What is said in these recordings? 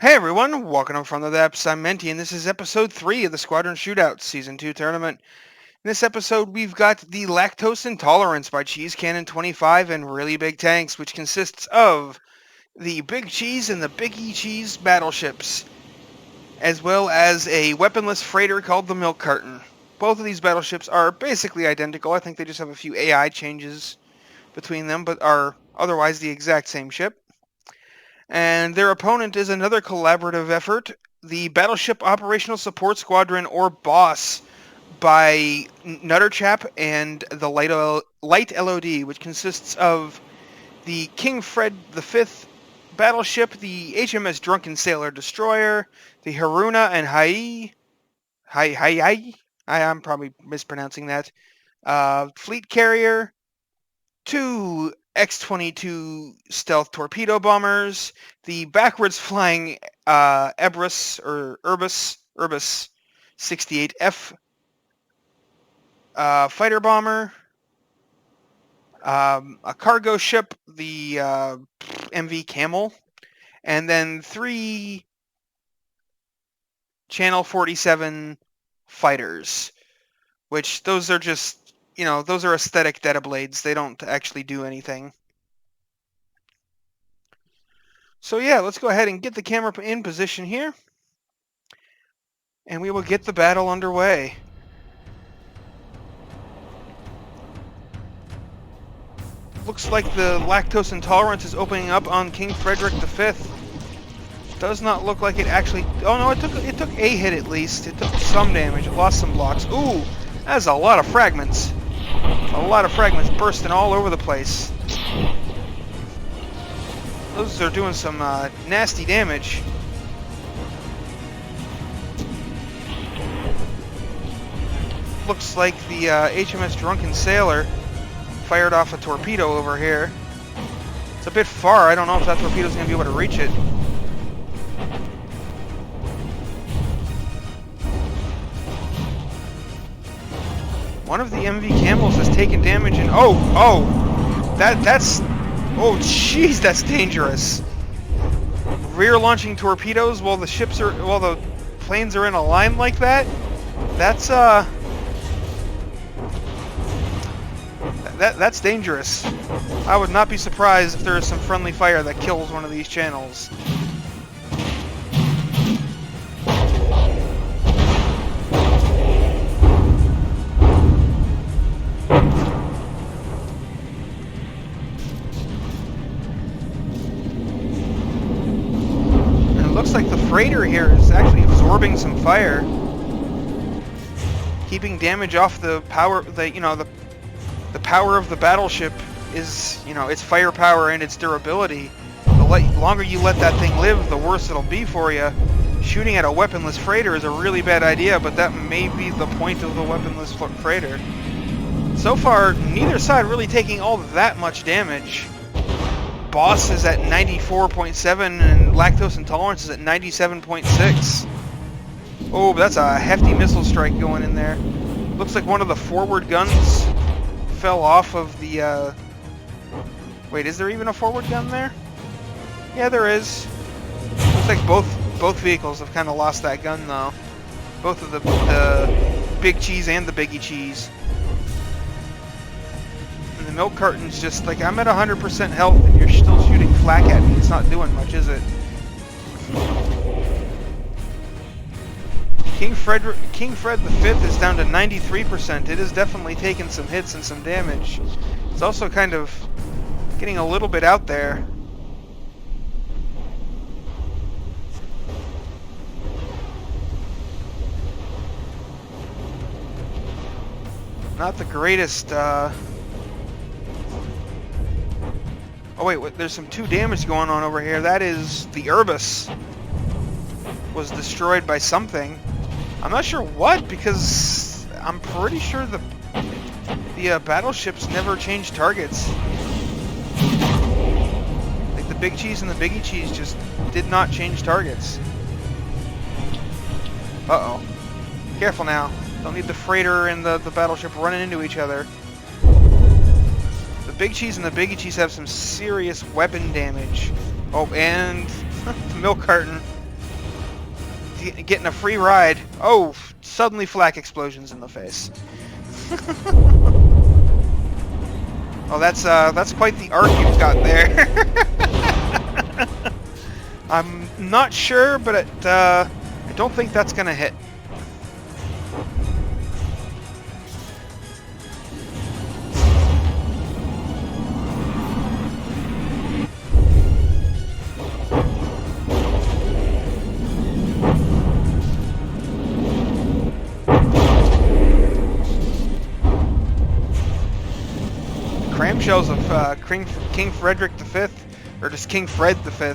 Hey everyone, welcome from the depths. I'm Menti, and this is episode 3 of the Squadron Shootout Season 2 tournament. In this episode, we've got the Lactose Intolerance by Cheese Cannon 25 and Really Big Tanks, which consists of the Big Cheese and the Big E Cheese battleships, as well as a weaponless freighter called the Milk Carton. Both of these battleships are basically identical. I think they just have a few AI changes between them, but are otherwise the exact same ship. And their opponent is another collaborative effort, the Battleship Operational Support Squadron, or BOSS, by Nutterchap and the Light LOD, which consists of the King Fred V battleship, the HMS Drunken Sailor Destroyer, the Haruna and I'm probably mispronouncing that, fleet carrier, two X-22 stealth torpedo bombers, the backwards flying Erebus 68F fighter bomber, a cargo ship, the MV Camel, and then 3 Channel 47 fighters, which those are just, those are aesthetic Detablades. They don't actually do anything. So yeah, let's go ahead and get the camera in position here, and we will get the battle underway. Looks like the Lactose Intolerance is opening up on King Frederick V. Does not look like it actually... Oh no, it took a hit at least. It took some damage. It lost some blocks. Ooh, that's a lot of fragments. A lot of fragments bursting all over the place. Those are doing some nasty damage. Looks like the HMS Drunken Sailor fired off a torpedo over here. It's a bit far. I don't know if that torpedo's going to be able to reach it. One of the MV Camels has taken damage, and that's jeez, that's dangerous. Rear launching torpedoes while the planes are in a line like that. That's dangerous. I would not be surprised if there is some friendly fire that kills one of these channels. Looks like the freighter here is actually absorbing some fire, keeping damage off the power. The power of the battleship is, its firepower and its durability. The longer you let that thing live, the worse it'll be for you. Shooting at a weaponless freighter is a really bad idea, but that may be the point of the weaponless freighter. So far, neither side really taking all that much damage. Boss is at 94.7 and Lactose Intolerance is at 97.6. Oh, but that's a hefty missile strike going in there. Looks like one of the forward guns fell off of the... Wait, is there even a forward gun there? Yeah, there is. Looks like both vehicles have kind of lost that gun, though. Both of the Big Cheese and the Biggie Cheese. The Milk Carton's just like, I'm at 100% health and you're still shooting flak at me. It's not doing much, is it? King Fred V is down to 93%. It has definitely taken some hits and some damage. It's also kind of getting a little bit out there. Not the greatest, Oh wait, there's some 2 damage going on over here. That is the Erebus was destroyed by something. I'm not sure what, because I'm pretty sure the battleships never change targets. Like the Big Cheese and the Biggie Cheese just did not change targets. Uh-oh. Careful now. Don't need the freighter and the battleship running into each other. The Big Cheese and the Biggie Cheese have some serious weapon damage. Oh, and the Milk Carton getting a free ride. Oh, suddenly flak explosions in the face. Oh, that's quite the arc you've got there. I'm not sure, but I don't think that's gonna hit. Cramshells of King Frederick V, or just King Fred V.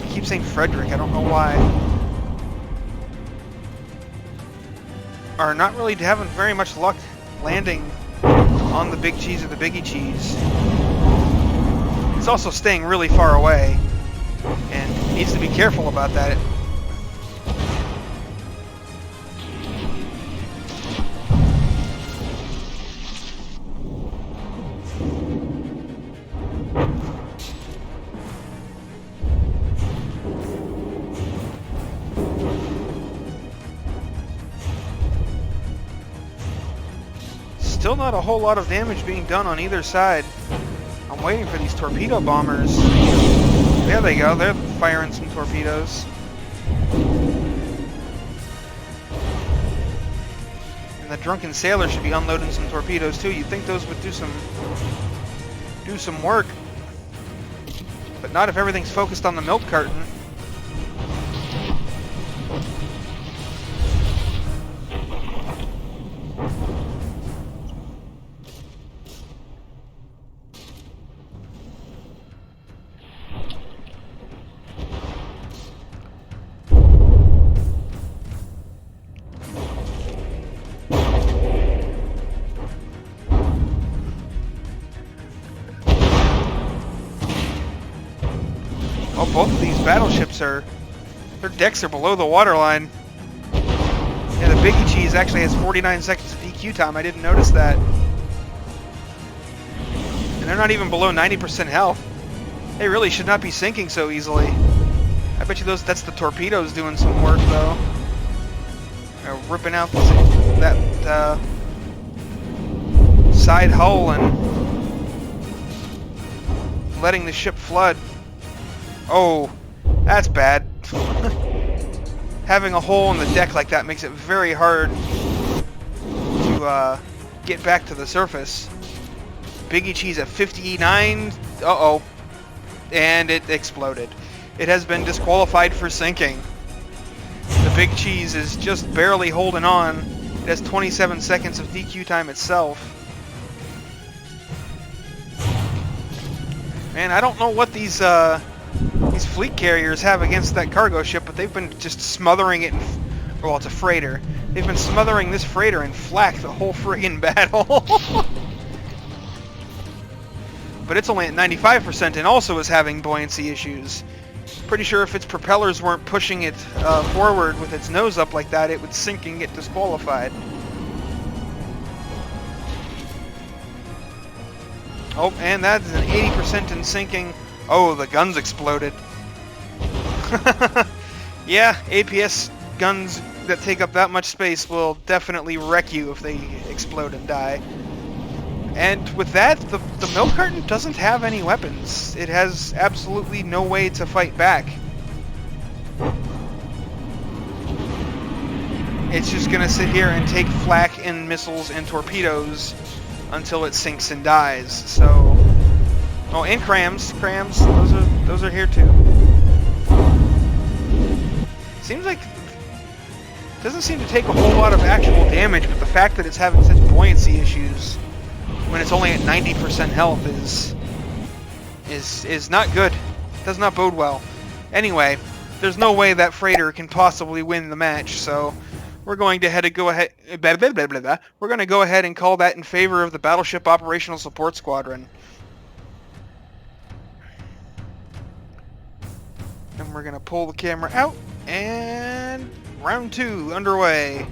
I keep saying Frederick, I don't know why. Are not really having very much luck landing on the big cheese or the biggie cheese. It's also staying really far away, and needs to be careful about that. Still not a whole lot of damage being done on either side. I'm waiting for these torpedo bombers. There they go, they're firing some torpedoes. And the drunken sailor should be unloading some torpedoes too. You'd think those would do some work. But not if everything's focused on the milk carton. Oh, both of these battleships their decks are below the waterline. Yeah, the Biggie Cheese actually has 49 seconds of DQ time. I didn't notice that. And they're not even below 90% health. They really should not be sinking so easily. I bet you that's the torpedoes doing some work, though. They're ripping out that side hull and letting the ship flood. Oh, that's bad. Having a hole in the deck like that makes it very hard to get back to the surface. Biggie Cheese at 59. Uh-oh. And it exploded. It has been disqualified for sinking. The Big Cheese is just barely holding on. It has 27 seconds of DQ time itself. Man, I don't know what these fleet carriers have against that cargo ship, but they've been just smothering it. Well, it's a freighter. They've been smothering this freighter in flak the whole friggin' battle. But it's only at 95% and also is having buoyancy issues. Pretty sure if its propellers weren't pushing it forward with its nose up like that, it would sink and get disqualified. Oh, and that's an 80% in sinking. Oh, the guns exploded. Yeah, APS guns that take up that much space will definitely wreck you if they explode and die. And with that, the milk carton doesn't have any weapons. It has absolutely no way to fight back. It's just going to sit here and take flak and missiles and torpedoes until it sinks and dies. So, oh, and crams, those are here too. Seems like it doesn't seem to take a whole lot of actual damage, but the fact that it's having such buoyancy issues when it's only at 90% health is not good. Does not bode well. Anyway, there's no way that freighter can possibly win the match, so we're going to go ahead and call that in favor of the Battleship Operational Support Squadron. And we're going to pull the camera out, and round 2 underway.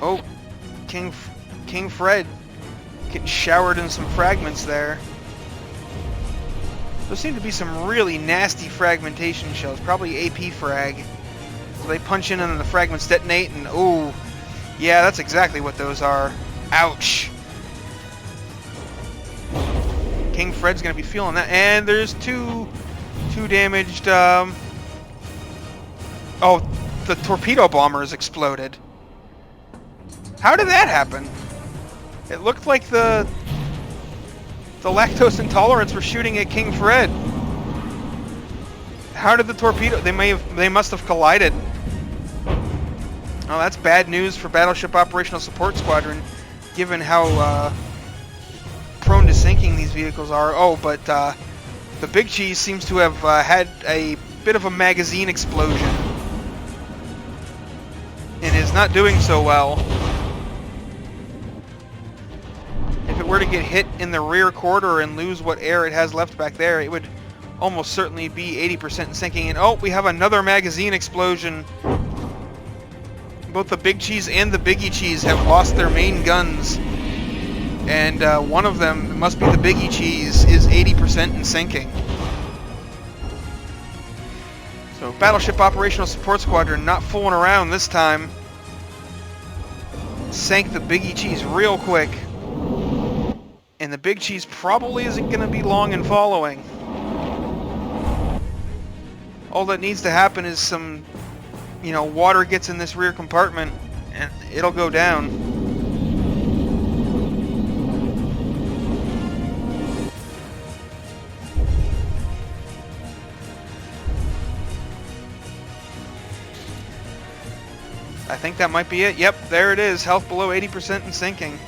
Oh, King Fred Getting showered in some fragments there. Those seem to be some really nasty fragmentation shells, probably AP frag. So they punch in and the fragments detonate, and oh, yeah, that's exactly what those are. Ouch. King Fred's gonna be feeling that, and there's two damaged. Oh, the torpedo bombers exploded. How did that happen? It looked like the Lactose Intolerance were shooting at King Fred. How did the torpedo? They must have collided. Oh, that's bad news for Battleship Operational Support Squadron, given how prone to sinking these vehicles are. Oh, but the Big Cheese seems to have had a bit of a magazine explosion and is not doing so well. If it were to get hit in the rear quarter and lose what air it has left back there, it would almost certainly be 80% sinking. And oh, we have another magazine explosion. Both the Big Cheese and the Biggie Cheese have lost their main guns. And one of them, it must be the Biggie Cheese, is 80% in sinking. So Battleship Operational Support Squadron not fooling around this time. Sank the Biggie Cheese real quick. And the Big Cheese probably isn't going to be long in following. All that needs to happen is some, water gets in this rear compartment and it'll go down. I think that might be it. Yep, there it is. Health below 80% and sinking.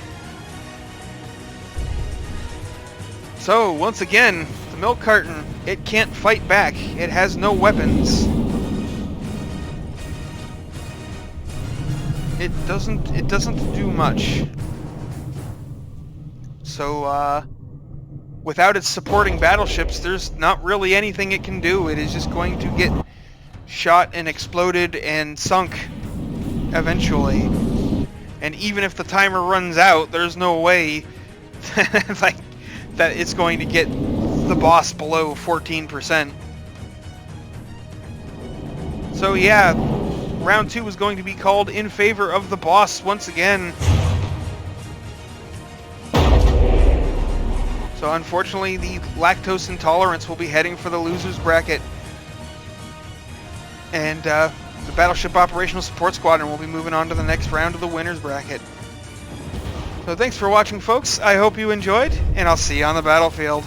So, once again, the milk carton, it can't fight back. It has no weapons. It doesn't do much. So, without its supporting battleships, there's not really anything it can do. It is just going to get shot and exploded and sunk eventually. And even if the timer runs out, there's no way that it's going to get the boss below 14%. So yeah, round 2 is going to be called in favor of the boss once again. So unfortunately, the Lactose Intolerance will be heading for the losers bracket. And the Battleship Operational Support Squadron will be moving on to the next round of the winners bracket. So thanks for watching, folks. I hope you enjoyed, and I'll see you on the battlefield.